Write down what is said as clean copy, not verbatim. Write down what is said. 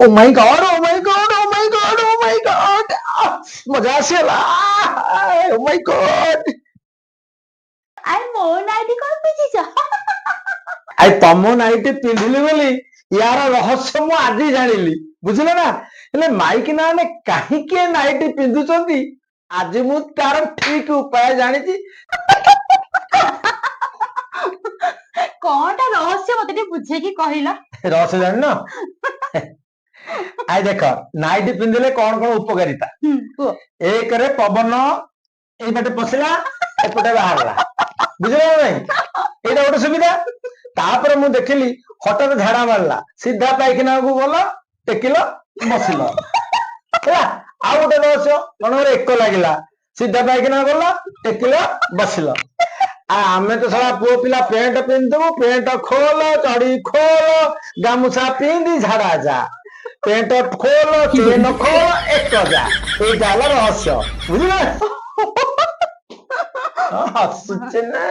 O my god, oh my god, oh my god, oh my god, मजा आसेला। Oh my god. ଆଇ ମୋ nighty କଣ ପିନ୍ଧିଛ? ଆଇ ତମ ନାଇଟି ପିନ୍ଧିଲି ବୋଲି ୟାର ରହସ୍ୟ ମୁଁ ଆଜି ଜାଣିଲି, ବୁଝିଲ ନା। ହେଲେ ମାଇକିନା ମାନେ କାହିଁକି ଏ ନାଇଟି ପିନ୍ଧୁଛନ୍ତି ଆଜି ମୁଁ ତାର ଠିକ ଉପାୟ ଜାଣିଛି। କଣଟା ରହସ୍ୟ ମତେ ଟିକେ ବୁଝେଇକି କହିଲ। ରହସ୍ୟ ଜାଣିନ? ଆଇ ଦେଖ, ନାଇଟି ପିନ୍ଧିଲେ କଣ କଣ ଉପକାରିତା। କୁହ। ଏକରେ ପବନ ଏଇ ବାଟେ ପଶିଲା, ଏପଟେ ବାହାରିଲା, ବୁଝିଲ ନା ନାଇଁ? ଏଇଟା ଗୋଟେ ସୁବିଧା। ତାପରେ ମୁଁ ଦେଖିଲି ହଠାତ୍ ଝାଡା ମାରିଲା, ସିଧା ପାଇଖାନାକୁ ଗଲ, ଟେକିଲ, ବସିଲ, ହେଲା। ଆଉ ଗୋଟେ ରହସ୍ୟ, ମନେକର ଏକ ଲାଗିଲା, ସିଧା ପାଇଖାନା ଗଲ, ଟେକିଲ, ବସିଲ। ଆମେ ତ ଶଳା ପୁଅ ପିଲା ପ୍ୟାଣ୍ଟ ପିନ୍ଧିଦବୁ, ପ୍ୟାଣ୍ଟ ଖୋଲ, ଚଢି ଖୋଲ, ଗାମୁଛା ପିନ୍ଧି ଝାଡା ଯା, ପ୍ୟାଣ୍ଟ ଖୋଲ, ଚେନ ଖୋଲ, ଏକ ଯା। ଏଇଟା ହେଲା ରହସ୍ୟ, ବୁଝିଲ? ହସୁଛି ନା।